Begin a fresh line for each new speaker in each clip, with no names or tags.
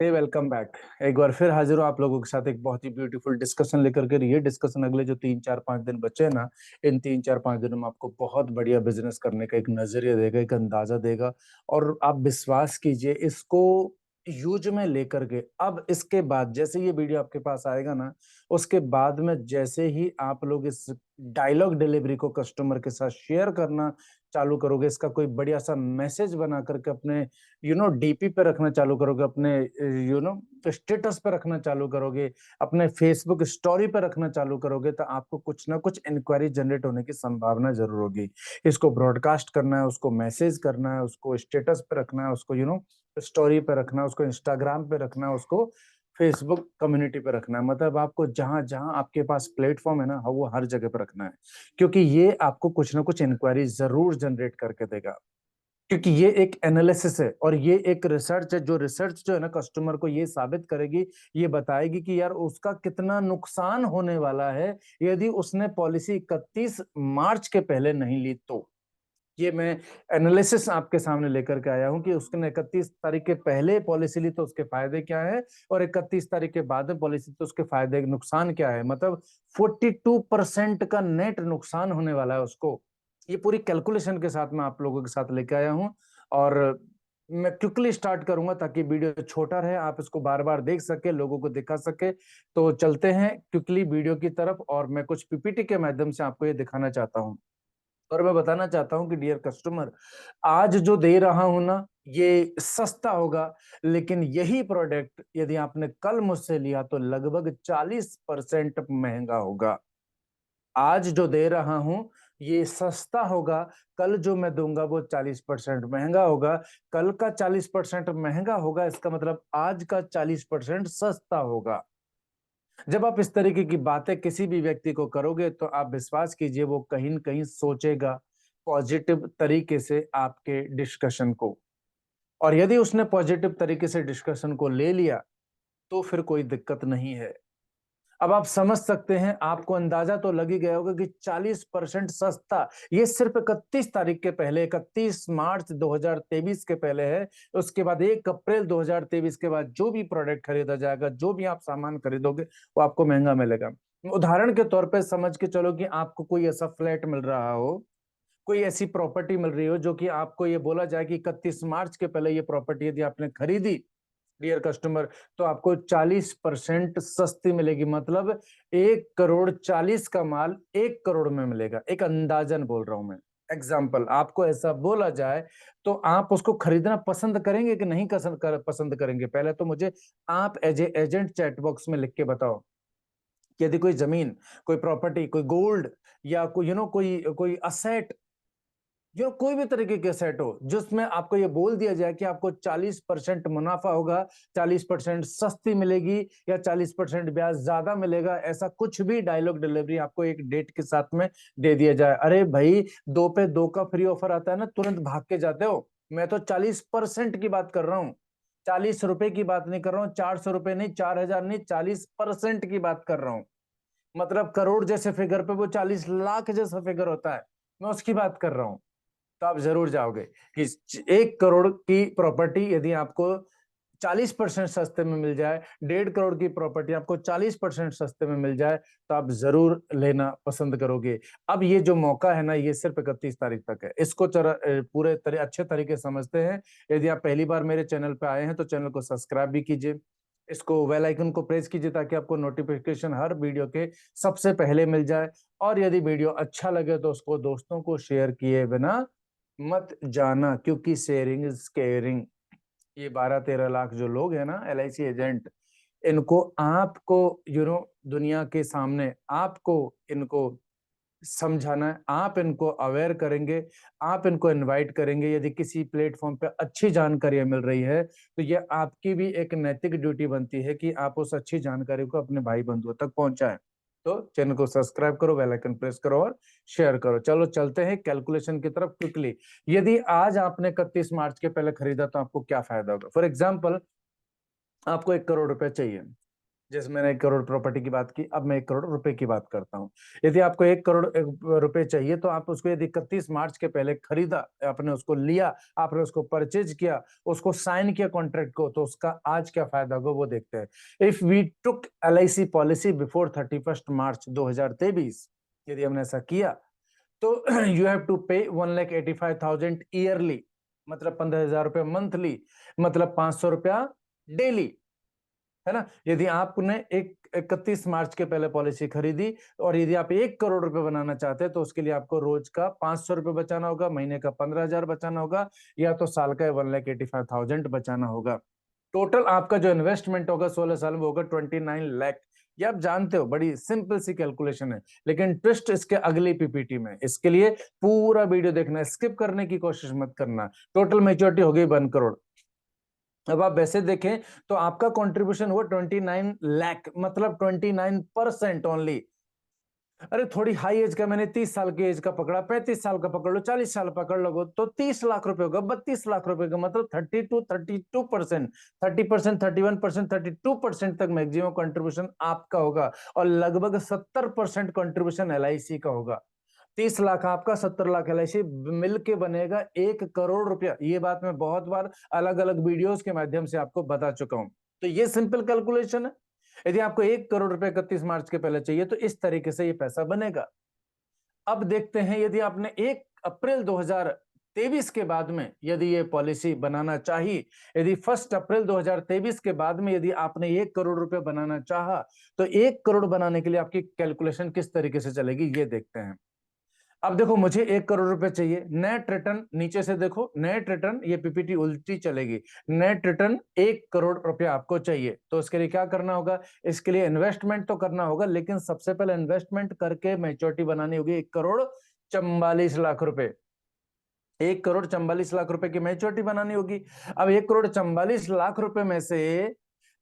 हे welcome back. एक बार फिर हाजिर हूँ आप लोगों के साथ एक बहुत ही ब्यूटीफुल डिस्कशन लेकर के। ये डिस्कशन अगले जो 3 4 5 दिन बचे हैं ना, इन 3 4 5 दिनों में आपको बहुत बढ़िया बिजनेस करने का एक नजरिया देगा, एक अंदाजा देगा। और आप विश्वास कीजिए, इसको यूज में लेकर के अब इसके बाद जैसे ये वीडियो आपके पास आएगा ना, उसके बाद में जैसे ही आप लोग इस डायलॉग डिलीवरी को कस्टमर के साथ शेयर करना चालू करोगे, इसका कोई बढ़िया सा मैसेज बना करके अपने डीपी पे रखना चालू करोगे, अपने स्टेटस पे रखना चालू करोगे, अपने फेसबुक स्टोरी पे रखना चालू करोगे, तो आपको कुछ ना कुछ इंक्वायरी जनरेट होने की संभावना जरूर होगी। इसको ब्रॉडकास्ट करना है, उसको मैसेज करना है, उसको स्टेटस पे रखना है, उसको स्टोरी पे रखना है, उसको इंस्टाग्राम पे रखना है, उसको फेसबुक कम्युनिटी पे रखना है। मतलब आपको जहां जहां आपके पास प्लेटफॉर्म है ना, वो हर जगह पे रखना है, क्योंकि ये आपको कुछ ना कुछ इंक्वायरी जरूर जनरेट करके देगा। क्योंकि ये एक एनालिसिस है और ये एक रिसर्च है, जो रिसर्च जो है ना कस्टमर को ये साबित करेगी, ये बताएगी कि यार उसका कितना नुकसान होने वाला है यदि उसने पॉलिसी 31 मार्च के पहले नहीं ली। तो ये मैं एनालिसिस आपके सामने लेकर के आया हूं कि उसने 31 तारीख के पहले पॉलिसी ली तो उसके फायदे क्या है, और 31 तारीख के बाद में पॉलिसी तो उसके फायदे नुकसान क्या है। मतलब 42% का नेट नुकसान होने वाला है उसको। ये पूरी कैलकुलेशन के साथ मैं आप लोगों के साथ लेके आया हूं। और मैं क्विकली स्टार्ट करूंगा ताकि वीडियो छोटा रहे, आप इसको बार बार देख सके, लोगों को दिखा सके। तो चलते हैं क्विकली वीडियो की तरफ, और मैं कुछ पीपीटी के माध्यम से आपको ये दिखाना चाहता हूं। और मैं बताना चाहता हूं कि डियर कस्टमर, आज जो दे रहा हूं ना, ये सस्ता होगा, लेकिन यही प्रोडक्ट यदि आपने कल मुझसे लिया तो लगभग 40% महंगा होगा। आज जो दे रहा हूं ये सस्ता होगा, कल जो मैं दूंगा वो 40% महंगा होगा। कल का 40% महंगा होगा, इसका मतलब आज का 40% सस्ता होगा। जब आप इस तरीके की बातें किसी भी व्यक्ति को करोगे तो आप विश्वास कीजिए वो कहीं न कहीं सोचेगा पॉजिटिव तरीके से आपके डिस्कशन को। और यदि उसने पॉजिटिव तरीके से डिस्कशन को ले लिया तो फिर कोई दिक्कत नहीं है। अब आप समझ सकते हैं, आपको अंदाजा तो लग ही गया होगा कि 40% सस्ता, ये सिर्फ 31 तारीख के पहले, 31 मार्च 2023 के पहले है। उसके बाद 1 अप्रैल 2023 के बाद जो भी प्रोडक्ट खरीदा जाएगा, जो भी आप सामान खरीदोगे, वो आपको महंगा मिलेगा। उदाहरण के तौर पे समझ के चलो कि आपको कोई ऐसा फ्लैट मिल रहा हो, कोई ऐसी प्रॉपर्टी मिल रही हो जो कि आपको ये बोला जाए कि 31 मार्च के पहले ये प्रॉपर्टी यदि आपने खरीदी डियर कस्टमर, तो आपको 40% सस्ती मिलेगी। मतलब 1 करोड़ 40 का माल 1 करोड़ में मिलेगा। एक अंदाजन बोल रहा हूं मैं, एग्जाम्पल आपको ऐसा बोला जाए तो आप उसको खरीदना पसंद करेंगे कि नहीं पसंद करेंगे? पहले तो मुझे आप as a agent chat box में लिख के बताओ कि यदि कोई जमीन, कोई प्रॉपर्टी, कोई गोल्ड, या कोई कोई कोई असेट, जो कोई भी तरीके के सेट हो जिसमें आपको ये बोल दिया जाए कि आपको 40% मुनाफा होगा, 40% सस्ती मिलेगी, या 40% ब्याज ज्यादा मिलेगा, ऐसा कुछ भी डायलॉग डिलीवरी आपको एक डेट के साथ में दे दिया जाए, अरे भाई 2 पे 2 का फ्री ऑफर आता है ना, तुरंत भाग के जाते हो। मैं तो 40% की बात कर रहा हूँ, 40 रुपए की बात नहीं कर रहा हूँ, 400 रुपए नहीं, 4,000 नहीं, 40% की बात कर रहा हूँ। मतलब करोड़ जैसे फिगर पे वो 40 लाख जैसा फिगर होता है, मैं उसकी बात कर रहा हूँ। तो आप जरूर जाओगे कि 1 करोड़ की प्रॉपर्टी यदि आपको 40% सस्ते में मिल जाए, 1.5 करोड़ की प्रॉपर्टी आपको 40% सस्ते में मिल जाए, तो आप जरूर लेना पसंद करोगे। अब ये जो मौका है ना, ये सिर्फ 31 तारीख तक है। इसको अच्छे तरीके से समझते हैं। यदि आप पहली बार मेरे चैनल पे आए हैं तो चैनल को सब्सक्राइब भी कीजिए, इसको बेल आइकन को प्रेस कीजिए ताकि आपको नोटिफिकेशन हर वीडियो के सबसे पहले मिल जाए। और यदि वीडियो अच्छा लगे तो उसको दोस्तों को शेयर किए बिना मत जाना, क्योंकि शेयरिंग इज केयरिंग। ये 12 13 लाख जो लोग हैं ना LIC एजेंट, इनको आपको दुनिया के सामने आपको इनको समझाना है। आप इनको अवेयर करेंगे, आप इनको इनवाइट करेंगे। यदि किसी प्लेटफॉर्म पे अच्छी जानकारी मिल रही है तो ये आपकी भी एक नैतिक ड्यूटी बनती है कि आप उस अच्छी जानकारी को अपने भाई बंधुओं तक पहुंचाएं। तो चैनल को सब्सक्राइब करो, बेल आइकन प्रेस करो और शेयर करो। चलो चलते हैं कैलकुलेशन की तरफ क्विकली। यदि आज आपने 31 मार्च के पहले खरीदा तो आपको क्या फायदा होगा? फॉर एग्जाम्पल, आपको 1 करोड़ रुपए चाहिए, जैसे मैंने 1 करोड़ प्रॉपर्टी की बात की, अब मैं 1 करोड़ रुपए की बात करता हूँ। यदि आपको 1 करोड़ रुपए चाहिए तो आप उसको यदि 31 मार्च के पहले खरीदा, आपने उसको लिया, आपने उसको परचेज किया, उसको साइन किया कॉन्ट्रैक्ट को, तो उसका आज क्या फायदा होगा वो देखते हैं। If we took LIC policy before 31 March 2023, यदि हमने ऐसा किया तो यू हैव टू पे 1,85,000 ईयरली, मतलब 15,000 रुपये मंथली, मतलब 500 रुपया डेली, है ना। यदि आपने 31 मार्च के पहले पॉलिसी खरीदी और यदि आप 1 करोड़ रुपए बनाना चाहते हैं तो उसके लिए आपको रोज का 500 रुपए बचाना होगा, महीने का 15,000 बचाना होगा, या तो साल का 1,85,000 बचाना होगा। टोटल आपका जो इन्वेस्टमेंट होगा 16 साल में होगा 29 लाख। ये आप जानते हो, बड़ी सिंपल सी कैलकुलेशन है, लेकिन ट्विस्ट इसके अगली पीपीटी में। इसके लिए पूरा वीडियो देखना, स्किप करने की कोशिश मत करना। टोटल मेच्योरिटी हो गई 1 करोड़। अब आप वैसे देखें तो आपका कंट्रीब्यूशन हुआ 29 लाख, मतलब 29% ओनली। अरे थोड़ी हाई एज का, मैंने 30 साल की एज का पकड़ा, 35 साल का पकड़ लो, 40 साल पकड़ लो, तो 30 लाख रुपए होगा, 32 लाख रुपए का, मतलब 32%, 30%, 31%, 32% तक मैक्सिमम कंट्रीब्यूशन आपका होगा, और लगभग 70% कंट्रीब्यूशन LIC का होगा। 30 लाख आपका, 70 लाख LIC, मिलके बनेगा 1 करोड़ रुपया। ये बात मैं बहुत बार अलग अलग वीडियोस के माध्यम से आपको बता चुका हूं। तो ये सिंपल कैलकुलेशन है। यदि आपको 1 करोड़ रुपए 31 मार्च के पहले चाहिए तो इस तरीके से ये पैसा बनेगा। अब देखते हैं, यदि आपने 1 अप्रैल 2023 के बाद में यदि ये पॉलिसी बनाना चाहिए, यदि 1 अप्रैल 2023 के बाद में यदि आपने 1 करोड़ रुपए बनाना चाहा, तो 1 करोड़ बनाने के लिए आपकी कैलकुलेशन किस तरीके से चलेगी ये देखते हैं। अब देखो, मुझे 1 करोड़ रुपए चाहिए। नेट रिटर्न नीचे से देखो, नेट रिटर्न, ये पीपीटी उल्टी चलेगी। नेट रिटर्न 1 करोड़ रुपया आपको चाहिए, तो इसके लिए क्या करना होगा? इसके लिए इन्वेस्टमेंट तो करना होगा, लेकिन सबसे पहले इन्वेस्टमेंट करके मैच्योरिटी बनानी होगी 1 करोड़ 44 लाख रुपए। 1 करोड़ 44 लाख रुपए की मैच्योरिटी बनानी होगी। अब 1 करोड़ 44 लाख रुपए में से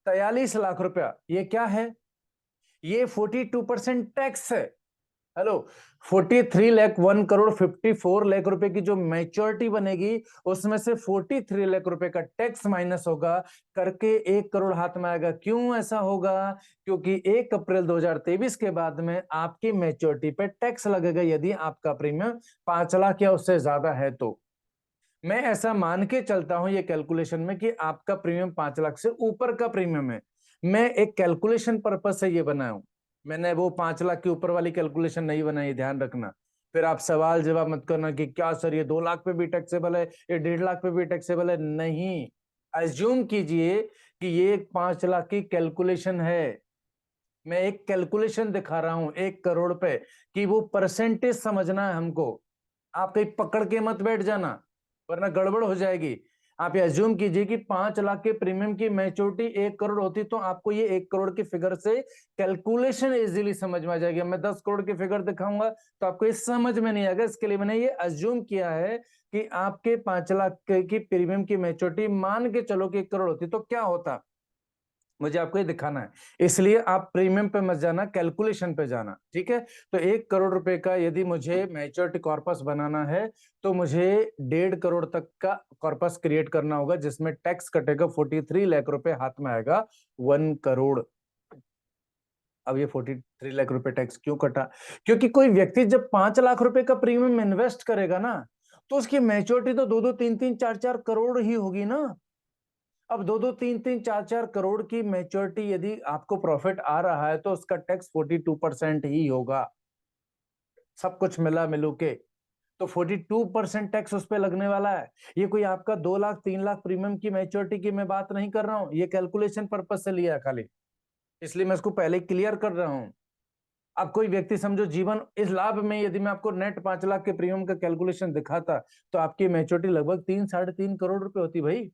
43 लाख रुपया ये क्या है? ये 42% टैक्स है। हेलो, 43 लाख, 1 करोड़ 54 लाख रुपए की जो मैच्योरिटी बनेगी, उसमें से 43 लाख रुपए का टैक्स माइनस होगा, करके 1 करोड़ हाथ में आएगा। क्यों ऐसा होगा? क्योंकि 1 अप्रैल 2023 के बाद में आपकी मैच्योरिटी पे टैक्स लगेगा यदि आपका प्रीमियम 5 लाख या उससे ज्यादा है तो। मैं ऐसा मान के चलता हूं ये कैलकुलेशन में कि आपका प्रीमियम 5 लाख से ऊपर का प्रीमियम है। मैं एक कैलकुलेशन पर्पज से ये बनाया हूं, मैंने वो 5 लाख के ऊपर वाली कैलकुलेशन नहीं बनाई, ध्यान रखना। फिर आप सवाल जवाब मत करना कि क्या सर ये 2 लाख पे भी टैक्सेबल है, ये 1.5 लाख पे भी टैक्सेबल है। नहीं, अज्यूम कीजिए कि ये एक 5 लाख की कैलकुलेशन है। मैं एक कैलकुलेशन दिखा रहा हूं 1 करोड़ पे, कि वो परसेंटेज समझना है हमको। आप कहीं पकड़ के मत बैठ जाना, वरना गड़बड़ हो जाएगी। आप ये अज्यूम कीजिए कि 5 लाख के प्रीमियम की मैच्योरिटी 1 करोड़ होती, तो आपको ये 1 करोड़ की फिगर से कैलकुलेशन इजीली समझ में आ जाएगी। मैं 10 करोड़ की फिगर दिखाऊंगा तो आपको ये समझ में नहीं आएगा। इसके लिए मैंने ये अज्यूम किया है कि आपके 5 लाख की प्रीमियम की मैच्योरिटी मान के चलो कि 1 करोड़ होती तो क्या होता, मुझे आपको ये दिखाना है। इसलिए आप प्रीमियम पे मत जाना, कैलकुलेशन पे जाना, ठीक है। तो 1 करोड़ रुपए का यदि मुझे मैच्योरिटी कॉर्पस बनाना है तो मुझे 1.5 करोड़ तक का कॉर्पस क्रिएट करना होगा, जिसमें टैक्स कटेगा 43 लाख रुपए हाथ में आएगा 1 करोड़। अब ये 43 लाख रुपए टैक्स क्यों कटा? क्योंकि कोई व्यक्ति जब 5 लाख रुपए का प्रीमियम इन्वेस्ट करेगा ना, तो उसकी मैच्योरिटी तो 2-2, 3-3, 4-4 करोड़ ही होगी ना। अब 2-2, 3-3, 4-4 करोड़ की मैच्योरिटी यदि आपको प्रॉफिट आ रहा है तो उसका टैक्स 42% ही होगा, सब कुछ मिला मिलू के। तो 42% टैक्स उस पर लगने वाला है। ये कोई आपका 2 लाख 3 लाख प्रीमियम की मैच्योरिटी की मैं बात नहीं कर रहा हूं, ये कैलकुलेशन पर्पज से लिया है खाली, इसलिए मैं इसको पहले क्लियर कर रहा हूं। अब कोई व्यक्ति समझो जीवन इस लाभ में, यदि मैं आपको नेट 5 लाख के प्रीमियम का कैलकुलेशन दिखाता तो आपकी मैच्योरिटी लगभग 3-3.5 करोड़ रुपए होती भाई।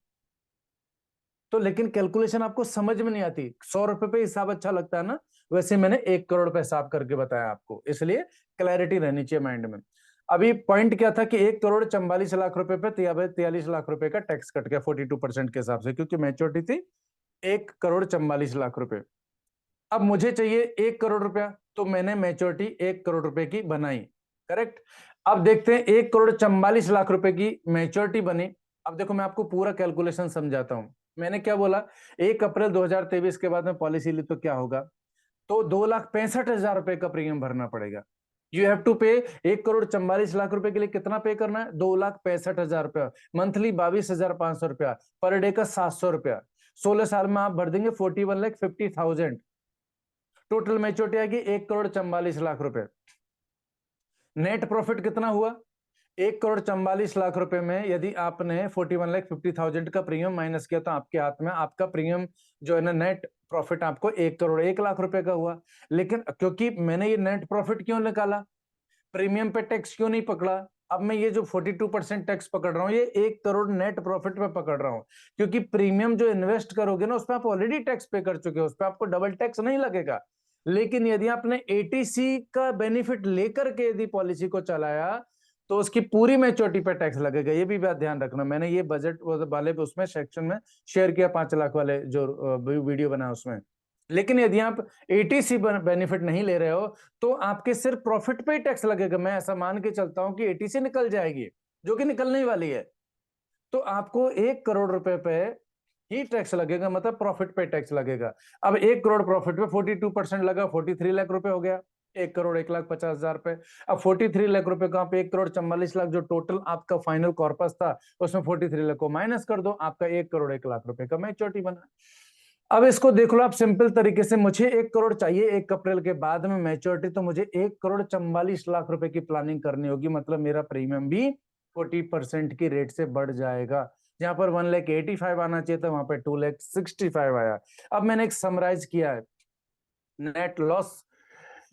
तो लेकिन कैलकुलेशन आपको समझ में नहीं आती, 100 रुपए पे हिसाब अच्छा लगता है ना, वैसे मैंने 1 करोड़ पे हिसाब करके बताया आपको, इसलिए क्लैरिटी रहनी चाहिए माइंड में। अभी पॉइंट क्या था कि 1 करोड़ 44 लाख रुपए पे 43 लाख रुपए का टैक्स कट गया 42% के हिसाब से, क्योंकि मैच्योरिटी थी 1 करोड़ 44 लाख रुपए। अब मुझे चाहिए 1 करोड़ रुपया, तो मैंने मैच्योरिटी 1 करोड़ रुपए की बनाई, करेक्ट। अब देखते हैं 1 करोड़ 44 लाख रुपए की मैच्योरिटी बनी। अब देखो मैं आपको पूरा कैलकुलेशन समझाता हूं। मैंने क्या बोला, 1 अप्रैल 2023 के बाद में पॉलिसी ली तो क्या होगा, तो 2,65,000 रुपए का प्रीमियम भरना पड़ेगा। यू हैव टू पे 1,44,00,000 रुपए के लिए कितना पे करना है, 2,65,000 रुपया, मंथली 22,500 रुपया, पर डे का 700 रुपया, 16 साल में आप भर देंगे 41,50,000। टोटल मैच्योरिटी आएगी 1,44,00,000 रुपए। नेट प्रॉफिट कितना हुआ, 1,44,00,000 रुपए में यदि आपने 41,50,000 का प्रीमियम माइनस किया तो आपके हाथ में आपका प्रीमियम जो है ना, नेट प्रॉफिट आपको 1,01,00,000 रुपए का हुआ। लेकिन क्योंकि मैंने ये नेट प्रॉफिट क्यों निकाला, प्रीमियम पे टैक्स क्यों नहीं पकड़ा, अब मैं ये जो 42% टैक्स पकड़ रहा हूं, ये 1 करोड़ नेट प्रॉफिट पे पकड़ रहा हूं, क्योंकि प्रीमियम जो इन्वेस्ट करोगे ना, उस पर आप ऑलरेडी टैक्स पे कर चुके हो, उस पर आपको डबल टैक्स नहीं लगेगा। लेकिन यदि आपने एटीसी का बेनिफिट लेकर के यदि पॉलिसी को चलाया तो उसकी पूरी मैच्योरिटी पे टैक्स लगेगा, ये भी बात ध्यान रखना। मैंने ये बजट वाले उसमें सेक्शन में शेयर किया, 5 लाख वाले जो वीडियो बना उसमें। लेकिन यदि आप एटीसी बेनिफिट नहीं ले रहे हो तो आपके सिर्फ प्रॉफिट पे ही टैक्स लगेगा। मैं ऐसा मान के चलता हूं कि एटीसी निकल जाएगी, जो कि निकलने वाली है, तो आपको 1 करोड़ रुपए पे ही टैक्स लगेगा, मतलब प्रॉफिट पे टैक्स लगेगा। अब 1 करोड़ प्रॉफिट पे 42% लगा, 43 लाख रुपए हो गया, 1 करोड़ 1,50,000 रुपए। अब 43 लाख रुपए का आप 1 करोड़ 44 लाख जो टोटल आपका फाइनल कॉर्पस था, उसमें 43 लाख को माइनस कर दो, आपका 1 करोड़ 1 लाख रुपए का मैच्योरिटी बना। अब इसको देख लो आप सिंपल तरीके से, मुझे 1 करोड़ चाहिए 1 अप्रैल के बाद में मैच्योरिटी, तो मुझे 1 करोड़ 44 लाख रुपए की प्लानिंग करनी होगी, मतलब मेरा प्रीमियम भी 40% की रेट से बढ़ जाएगा। जहां पर 1,85,000 आना चाहिए था, वहां पर 2,65,000 आया। अब मैंने एक समराइज किया है, नेट लॉस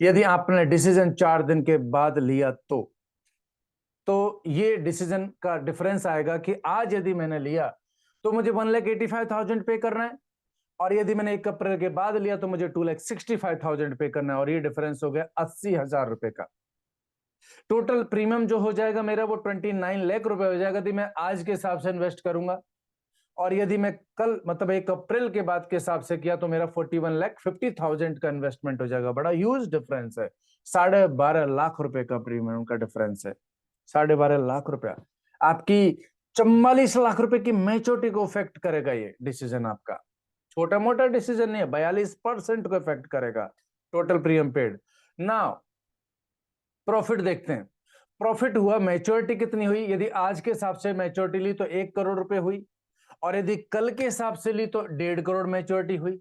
यदि आपने डिसीजन 4 दिन के बाद लिया तो ये डिसीजन का डिफरेंस आएगा कि आज यदि मैंने लिया तो मुझे 1,85,000 पे करना है, और यदि मैंने 1 अप्रैल के बाद लिया तो मुझे 2,65,000 पे करना है, और ये डिफरेंस हो गया 80,000 रुपए का। टोटल प्रीमियम जो हो जाएगा मेरा वो 29 लाख रुपए हो जाएगा यदि मैं आज के हिसाब से इन्वेस्ट करूंगा, और यदि मैं कल मतलब 1 अप्रैल के बाद के हिसाब से किया तो मेरा 41,50,000 का इन्वेस्टमेंट हो जाएगा। बड़ा ह्यूज डिफरेंस है, 12.5 लाख रुपए का प्रीमियम का डिफरेंस है, 12.5 लाख रुपया आपकी 44 लाख रुपए की मैच्योरिटी को इफेक्ट करेगा। ये डिसीजन आपका छोटा मोटा डिसीजन नहीं है, 42% को इफेक्ट करेगा total premium paid. Now profit देखते हैं, प्रॉफिट हुआ, मैच्योरिटी कितनी हुई, यदि आज के हिसाब से मैच्योरिटी ली तो 1 करोड़ रुपए हुई, और यदि कल के हिसाब से ली तो 1.5 करोड़ मैच्योरिटी हुई।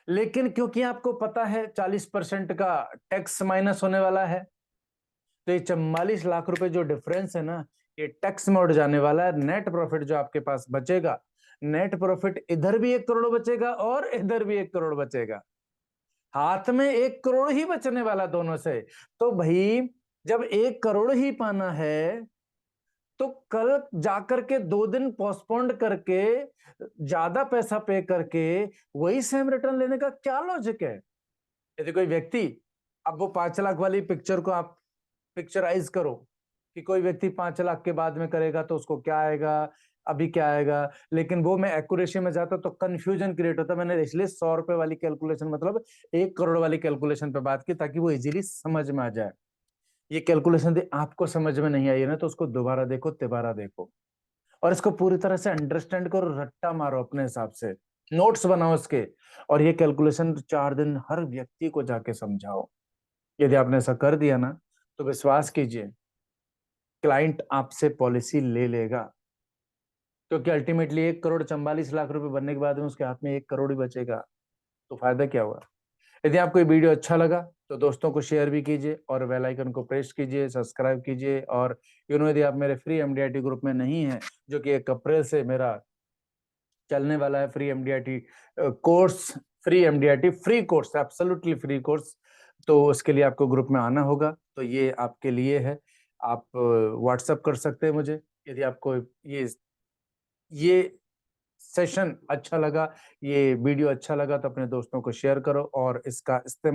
लेकिन क्योंकि आपको पता है 40% का टैक्स माइनस होने वाला है, तो ये 44 लाख रुपए जो डिफरेंस है ना, ये टैक्स में उड़ जाने वाला है। नेट प्रॉफिट जो आपके पास बचेगा, नेट प्रॉफिट इधर भी 1 करोड़ बचेगा और इधर भी 1 करोड़ बचेगा, हाथ में 1 करोड़ ही बचने वाला दोनों से। तो भाई जब 1 करोड़ ही पाना है तो कल जाकर के 2 दिन पोस्टपोन्ड करके ज्यादा पैसा पे करके वही सेम रिटर्न लेने का क्या लॉजिक है। यदि कोई व्यक्ति, अब वो 5 लाख वाली पिक्चर को आप पिक्चराइज करो कि कोई व्यक्ति 5 लाख के बाद में करेगा तो उसको क्या आएगा, अभी क्या आएगा, लेकिन वो मैं एक्यूरेसी में जाता तो कंफ्यूजन क्रिएट होता। मैंने इसलिए 100 रुपए वाली कैलकुलेशन मतलब 1 करोड़ वाली कैलकुलेशन पे बात की, ताकि वो इजीली समझ में आ जाए। ये कैलकुलेशन यदि आपको समझ में नहीं आई है ना, तो उसको दोबारा देखो, तिबारा देखो, और इसको पूरी तरह से अंडरस्टैंड करो, रट्टा मारो अपने हिसाब से, नोट्स बनाओ इसके, और ये कैलकुलेशन 4 दिन हर व्यक्ति को जाके समझाओ। यदि आपने ऐसा कर दिया ना, तो विश्वास कीजिए क्लाइंट आपसे पॉलिसी ले लेगा, क्योंकि अल्टीमेटली 1 करोड़ 44 लाख रुपए बनने के बाद में उसके हाथ में 1 करोड़ ही बचेगा, तो फायदा क्या हुआ। यदि आपको ये वीडियो अच्छा लगा तो दोस्तों को शेयर भी कीजिए, और बेल आइकन को प्रेस कीजिए, सब्सक्राइब कीजिए, और यदि आप मेरे फ्री एमडीआईटी ग्रुप में नहीं हैं, जो कि 1 अप्रैल से मेरा चलने वाला है, free MDIT course, free MDIT free course, absolutely free course, तो उसके लिए आपको ग्रुप में आना होगा। तो ये आपके लिए है, आप व्हाट्सएप कर सकते हैं मुझे। यदि आपको ये सेशन अच्छा लगा, ये वीडियो अच्छा लगा, तो अपने दोस्तों को शेयर करो और इसका इस्तेमाल